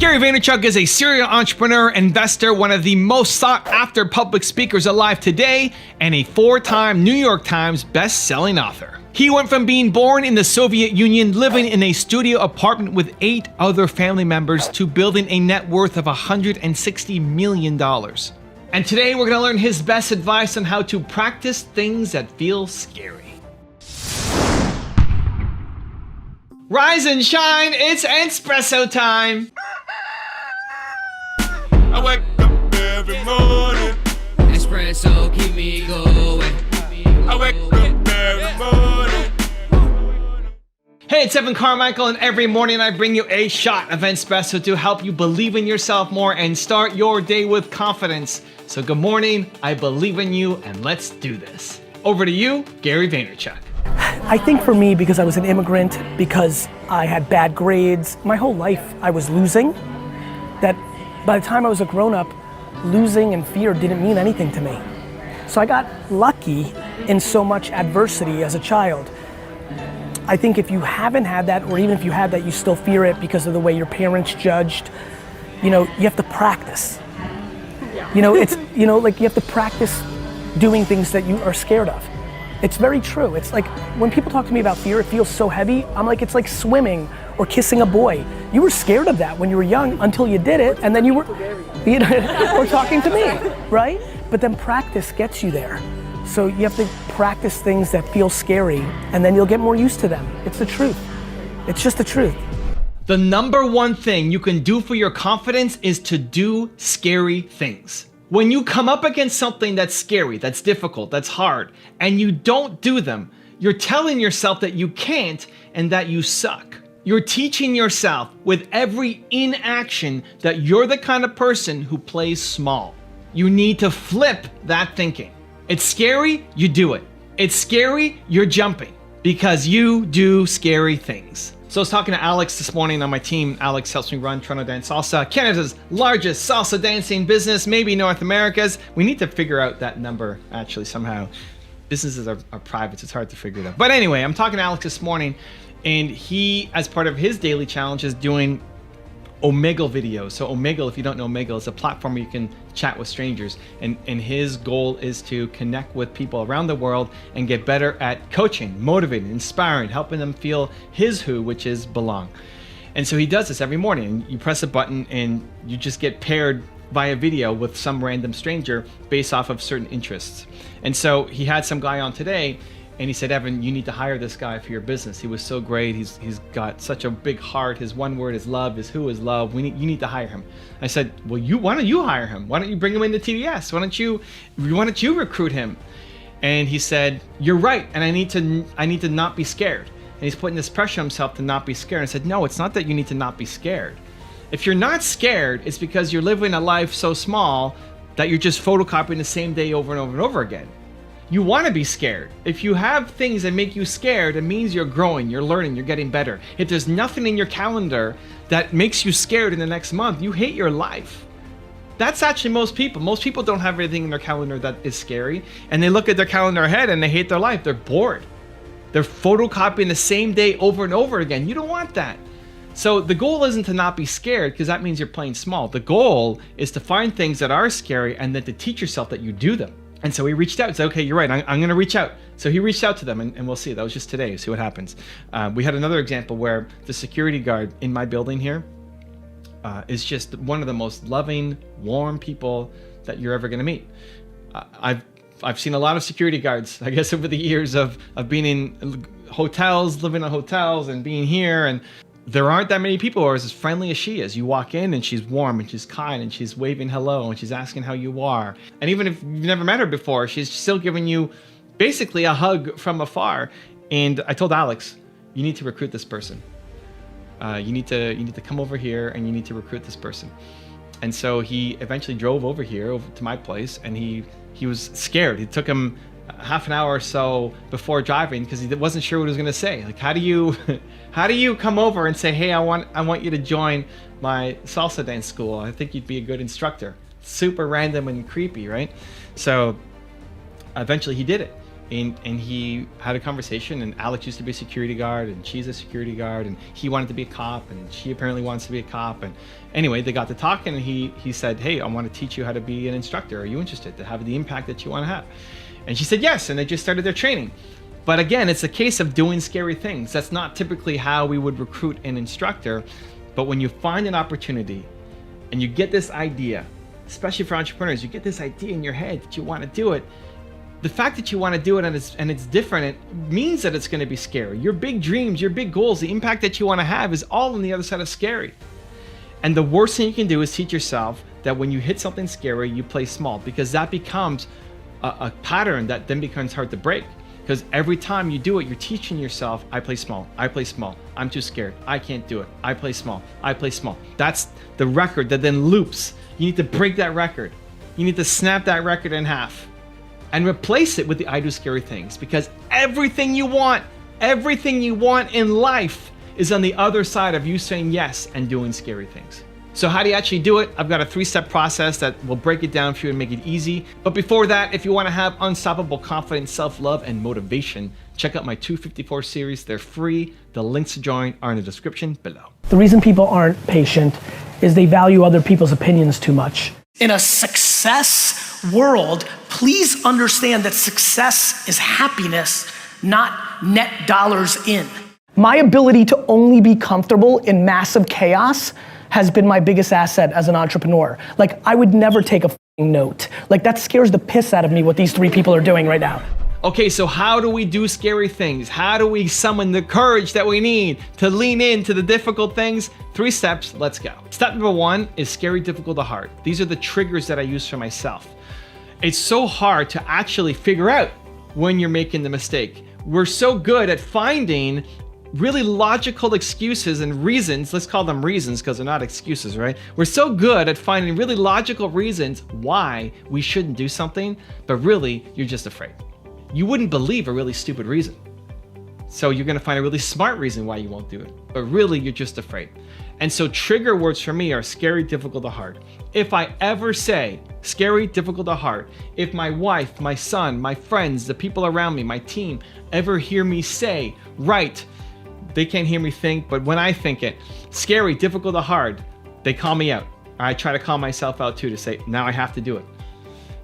Gary Vaynerchuk is a serial entrepreneur, investor, one of the most sought-after public speakers alive today, and a 4-time New York Times best-selling author. He went from being born in the Soviet Union, living in a studio apartment with 8 other family members, to building a net worth of $160 million. And today we're going to learn his best advice on how to practice things that feel scary. Rise and shine, it's Entspresso time! I wake up every morning. Espresso keep me going. I wake up every morning. Hey, it's Evan Carmichael, and every morning I bring you a shot of Entspresso to help you believe in yourself more and start your day with confidence. So good morning, I believe in you, and let's do this. Over to you, Gary Vaynerchuk. I think for me, because I was an immigrant, because I had bad grades, my whole life I was losing, that by the time I was a grown-up, losing and fear didn't mean anything to me. So I got lucky in so much adversity as a child. I think if you haven't had that, or even if you had that, you still fear it because of the way your parents judged, you have to practice. Like you have to practice doing things that you are scared of. It's very true. It's like when people talk to me about fear, it feels so heavy. I'm like, it's like swimming or kissing a boy. You were scared of that when you were young until you did it, and then you were, or talking to me, right? But then practice gets you there. So you have to practice things that feel scary, and then you'll get more used to them. It's the truth. It's just the truth. The number one thing you can do for your confidence is to do scary things. When you come up against something that's scary, that's difficult, that's hard, and you don't do them, you're telling yourself that you can't and that you suck. You're teaching yourself with every inaction that you're the kind of person who plays small. You need to flip that thinking. It's scary, you do it. It's scary, you're jumping, because you do scary things. So I was talking to Alex this morning on my team. Alex helps me run Toronto Dance Salsa, Canada's largest salsa dancing business, maybe North America's. We need to figure out that number actually somehow. Businesses are private, so it's hard to figure it out. But anyway, I'm talking to Alex this morning, and he, as part of his daily challenge, is doing Omegle videos. So Omegle, if you don't know Omegle, is a platform where you can chat with strangers. And his goal is to connect with people around the world and get better at coaching, motivating, inspiring, helping them feel his who, which is belong. And so he does this every morning. You press a button and you just get paired via video with some random stranger based off of certain interests. And so he had some guy on today, and he said, Evan, you need to hire this guy for your business. He was so great. He's got such a big heart. His one word is love. His who is love. You need to hire him. I said, well, why don't you hire him? Why don't you bring him into TDS? Why don't you recruit him? And he said, you're right. And I need to not be scared. And he's putting this pressure on himself to not be scared. And I said, no, it's not that you need to not be scared. If you're not scared, it's because you're living a life so small that you're just photocopying the same day over and over and over again. You want to be scared. If you have things that make you scared, it means you're growing, you're learning, you're getting better. If there's nothing in your calendar that makes you scared in the next month, you hate your life. That's actually most people. Most people don't have anything in their calendar that is scary, and they look at their calendar ahead and they hate their life. They're bored. They're photocopying the same day over and over again. You don't want that. So the goal isn't to not be scared, because that means you're playing small. The goal is to find things that are scary and then to teach yourself that you do them. And so he reached out and said, okay, you're right, I'm going to reach out. So he reached out to them, and we'll see. That was just today. See what happens. We had another example where the security guard in my building here is just one of the most loving, warm people that you're ever going to meet. I've seen a lot of security guards, I guess, over the years of being in hotels, living in hotels, and being here. And there aren't that many people who are as friendly as she is. You walk in and she's warm and she's kind and she's waving hello and she's asking how you are. And even if you've never met her before, she's still giving you basically a hug from afar. And I told Alex, you need to recruit this person. You need to come over here and you need to recruit this person. And so he eventually drove over here, over to my place, and he was scared. It took him half an hour or so before driving because he wasn't sure what he was going to say. Like, how do you come over and say, hey, I want you to join my salsa dance school. I think you'd be a good instructor. Super random and creepy, right? So eventually he did it. and he had a conversation, and Alex used to be a security guard, and she's a security guard, and he wanted to be a cop, and she apparently wants to be a cop. And anyway, they got to talking, and he said, hey, I want to teach you how to be an instructor. Are you interested to have the impact that you want to have? And she said yes, and they just started their training. But again, it's a case of doing scary things. That's not typically how we would recruit an instructor. But when you find an opportunity and you get this idea, especially for entrepreneurs, you get this idea in your head that you want to do it. The fact that you want to do it and it's different, it means that it's going to be scary. Your big dreams, your big goals, the impact that you want to have is all on the other side of scary. And the worst thing you can do is teach yourself that when you hit something scary, you play small, because that becomes a pattern that then becomes hard to break. Because every time you do it, you're teaching yourself, I play small, I'm too scared, I can't do it, I play small. That's the record that then loops. You need to break that record. You need to snap that record in half and replace it with the I do scary things, because everything you want in life is on the other side of you saying yes and doing scary things. So how do you actually do it? I've got a 3-step process that will break it down for you and make it easy. But before that, if you want to have unstoppable confidence, self-love, and motivation, check out my 254 series. They're free. The links to join are in the description below. The reason people aren't patient is they value other people's opinions too much. In a success world, please understand that success is happiness, not net dollars in. My ability to only be comfortable in massive chaos has been my biggest asset as an entrepreneur. Like, I would never take a note. Like, that scares the piss out of me what these 3 people are doing right now. Okay, so how do we do scary things? How do we summon the courage that we need to lean into the difficult things? 3 steps, let's go. Step number 1 is scary, difficult, or hard. These are the triggers that I use for myself. It's so hard to actually figure out when you're making the mistake. We're so good at finding really logical excuses and reasons. Let's call them reasons because they're not excuses, right? We're so good at finding really logical reasons why we shouldn't do something, but really you're just afraid. You wouldn't believe a really stupid reason. So you're gonna find a really smart reason why you won't do it, but really you're just afraid. And so trigger words for me are scary, difficult, or hard. If I ever say scary, difficult, or hard, if my wife, my son, my friends, the people around me, my team ever hear me say, right, they can't hear me think, but when I think it, scary, difficult, or hard, they call me out. I try to call myself out too, to say, now I have to do it.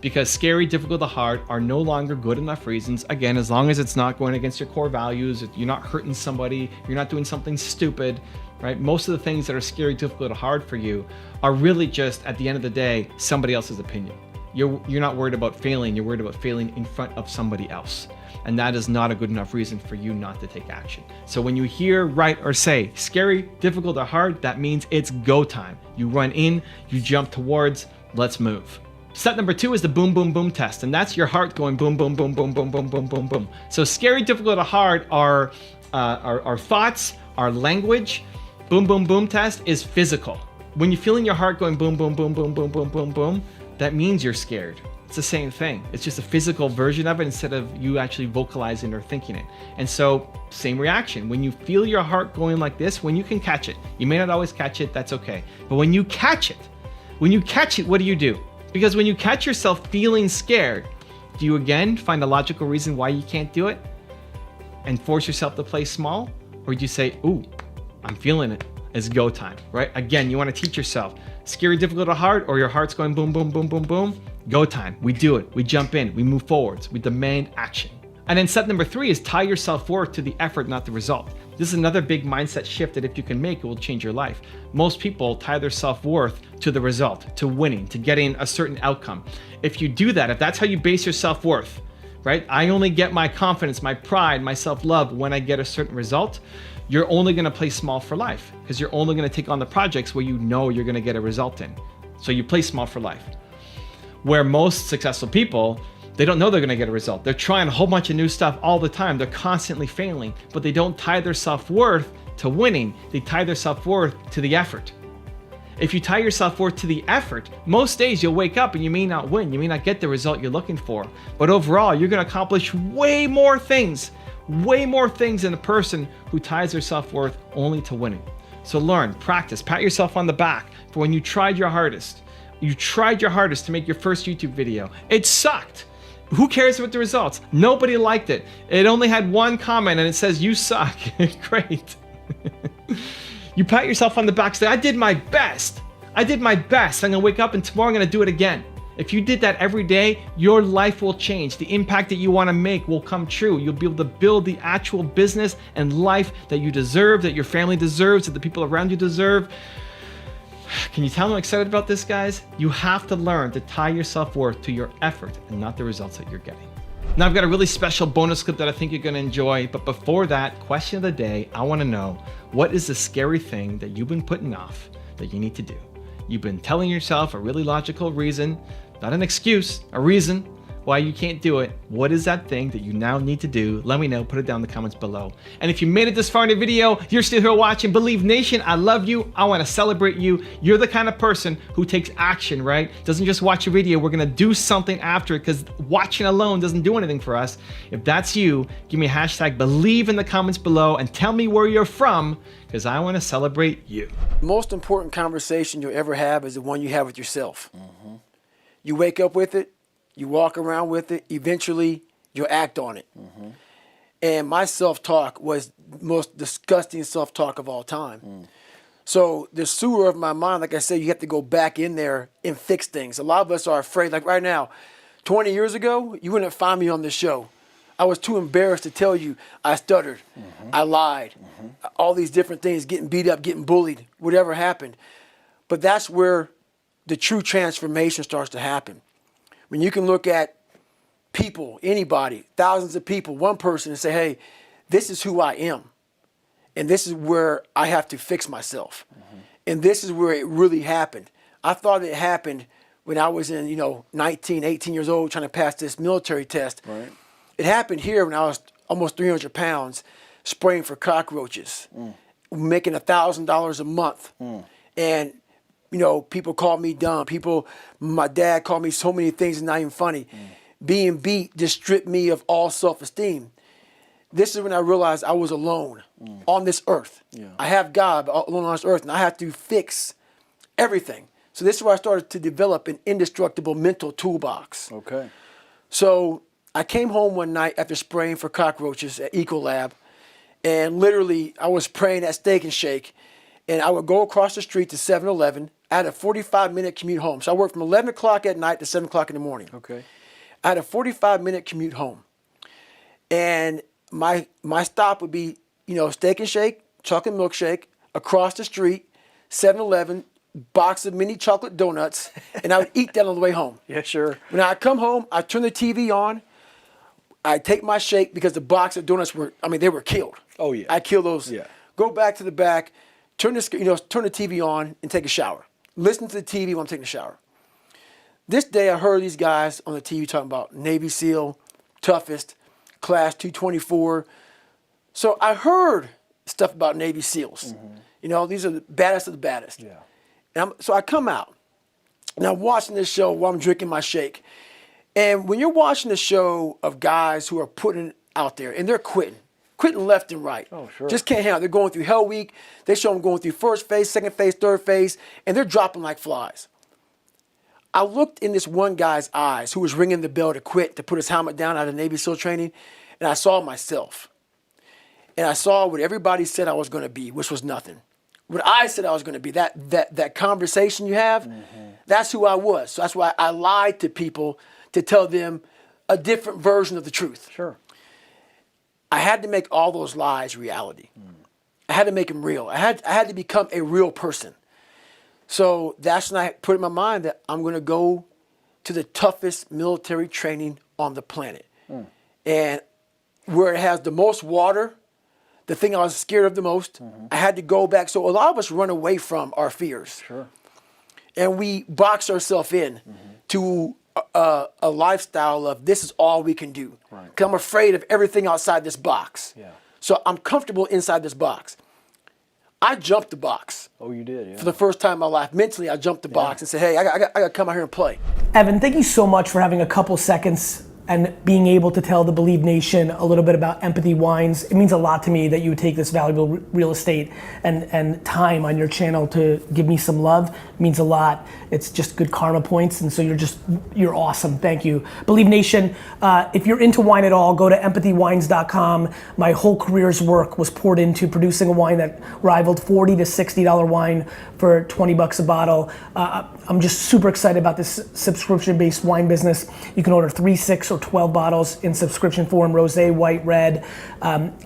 Because scary, difficult, or hard are no longer good enough reasons. Again, as long as it's not going against your core values, you're not hurting somebody, you're not doing something stupid, right? Most of the things that are scary, difficult, or hard for you are really just, at the end of the day, somebody else's opinion. You're not worried about failing, you're worried about failing in front of somebody else. And that is not a good enough reason for you not to take action. So when you hear, write, or say scary, difficult, or hard, that means it's go time. You run in, you jump towards, let's move. Step number 2 is the boom, boom, boom test. And that's your heart going boom, boom, boom, boom, boom, boom, boom, boom, boom. So scary, difficult, or hard are our thoughts, our language. Boom, boom, boom test is physical. When you're feeling your heart going boom, boom, boom, boom, boom, boom, boom, boom, that means you're scared. It's the same thing. It's just a physical version of it instead of you actually vocalizing or thinking it. And so, same reaction. When you feel your heart going like this, when you can catch it, you may not always catch it, that's okay. But when you catch it, what do you do? Because when you catch yourself feeling scared, do you again find a logical reason why you can't do it and force yourself to play small? Or do you say, ooh, I'm feeling it, it's go time, right? Again, you want to teach yourself, scary, difficult, or hard, or your heart's going boom, boom, boom, boom, boom, go time. We do it, we jump in, we move forwards, we demand action. And then step number 3 is tie your self-worth to the effort, not the result. This is another big mindset shift that if you can make, it will change your life. Most people tie their self-worth to the result, to winning, to getting a certain outcome. If you do that, if that's how you base your self-worth, right? I only get my confidence, my pride, my self-love when I get a certain result. You're only gonna play small for life because you're only gonna take on the projects where you know you're gonna get a result in. So you play small for life. Where most successful people, they don't know they're gonna get a result. They're trying a whole bunch of new stuff all the time. They're constantly failing, but they don't tie their self-worth to winning. They tie their self-worth to the effort. If you tie your self-worth to the effort, most days you'll wake up and you may not win. You may not get the result you're looking for, but overall, you're gonna accomplish way more things than a person who ties their self-worth only to winning. So learn, practice, pat yourself on the back for when you tried your hardest. You tried your hardest to make your first YouTube video. It sucked. Who cares about the results? Nobody liked it. It only had one comment and it says, you suck. Great. You pat yourself on the back, say, I did my best. I did my best. I'm gonna wake up and tomorrow I'm gonna do it again. If you did that every day, your life will change. The impact that you wanna make will come true. You'll be able to build the actual business and life that you deserve, that your family deserves, that the people around you deserve. Can you tell I'm excited about this, guys? You have to learn to tie your self-worth to your effort and not the results that you're getting. Now I've got a really special bonus clip that I think you're gonna enjoy, but before that, question of the day, I wanna know, what is the scary thing that you've been putting off that you need to do? You've been telling yourself a really logical reason, not an excuse, a reason why you can't do it. What is that thing that you now need to do? Let me know, put it down in the comments below. And if you made it this far in the video, you're still here watching, Believe Nation, I love you. I wanna celebrate you. You're the kind of person who takes action, right? Doesn't just watch a video, we're gonna do something after it, because watching alone doesn't do anything for us. If that's you, give me a hashtag Believe in the comments below and tell me where you're from, because I wanna celebrate you. The most important conversation you'll ever have is the one you have with yourself. You wake up with it, you walk around with it, eventually you'll act on it. And my self-talk was the most disgusting self-talk of all time. So the sewer of my mind, like I said, you have to go back in there and fix things. A lot of us are afraid, like right now, 20 years ago, you wouldn't find me on this show. I was too embarrassed to tell you I stuttered, I lied, all these different things, getting beat up, getting bullied, whatever happened. But that's where the true transformation starts to happen. When you can look at people, anybody, thousands of people, one person, and say, hey, this is who I am. And this is where I have to fix myself. And this is where it really happened. I thought it happened when I was in, 19, 18 years old, trying to pass this military test. Right. It happened here when I was almost 300 pounds, spraying for cockroaches, making $1,000 a month. And people called me dumb. My dad called me so many things, it's not even funny. Being beat just stripped me of all self-esteem. This is when I realized I was alone on this earth. I have God, but alone on this earth, and I have to fix everything. So this is where I started to develop an indestructible mental toolbox. Okay. So I came home one night after spraying for cockroaches at Ecolab, and literally I was praying at Steak and Shake, and I would go across the street to 7-Eleven. I had a 45-minute commute home. So I worked from 11 o'clock at night to 7 o'clock in the morning. Okay. I had a 45-minute commute home. And my stop would be, Steak and Shake, chocolate milkshake, across the street, 7-Eleven, box of mini chocolate donuts, and I would eat that on the way home. Yeah, sure. When I come home, I turn the TV on, I take my shake because the box of donuts they were killed. Oh, yeah. I kill those. Yeah. Go back to the back, turn the TV on and take a shower. Listen to the TV when I'm taking a shower. This day I heard these guys on the TV talking about Navy SEAL, toughest, class 224. So I heard stuff about Navy SEALs. These are the baddest of the baddest. Yeah. And so I come out and I'm watching this show while I'm drinking my shake. And when you're watching the show of guys who are putting it out there and they're quitting left and right. Oh, sure. Just can't handle it. They're going through Hell Week. They show them going through first phase, second phase, third phase, and they're dropping like flies. I looked in this one guy's eyes who was ringing the bell to quit, to put his helmet down out of Navy SEAL training, and I saw myself. And I saw what everybody said I was going to be, which was nothing. What I said I was going to be, that conversation you have, that's who I was. So that's why I lied to people to tell them a different version of the truth. Sure. I had to make all those lies reality. I had to make them real. I had to become a real person. So that's when I put in my mind that I'm going to go to the toughest military training on the planet. And where it has the most water, the thing I was scared of the most, I had to go back. So a lot of us run away from our fears. Sure. And we box ourselves in to a lifestyle of this is all we can do. Right. Because I'm afraid of everything outside this box. Yeah. So I'm comfortable inside this box. I jumped the box. Oh, you did, yeah. For the first time in my life. Mentally, I jumped the box and said, hey, I got to come out here and play. Evan, thank you so much for having a couple seconds and being able to tell the Believe Nation a little bit about Empathy Wines. It means a lot to me that you would take this valuable real estate and time on your channel to give me some love. It means a lot. It's just good karma points, and so you're awesome. Thank you. Believe Nation, if you're into wine at all, go to empathywines.com. My whole career's work was poured into producing a wine that rivaled $40 to $60 wine for 20 bucks a bottle. I'm just super excited about this subscription-based wine business. You can order 3, 6, or 12 bottles in subscription form, rosé, white, red.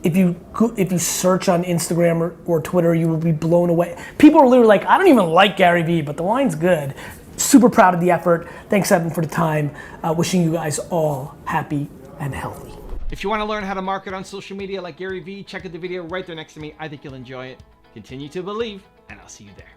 If you search on Instagram or Twitter, you will be blown away. People are literally like, I don't even like Gary Vee, but the wine's good. Super proud of the effort. Thanks, Evan, for the time. Wishing you guys all happy and healthy. If you want to learn how to market on social media like Gary Vee, check out the video right there next to me. I think you'll enjoy it. Continue to believe, and I'll see you there.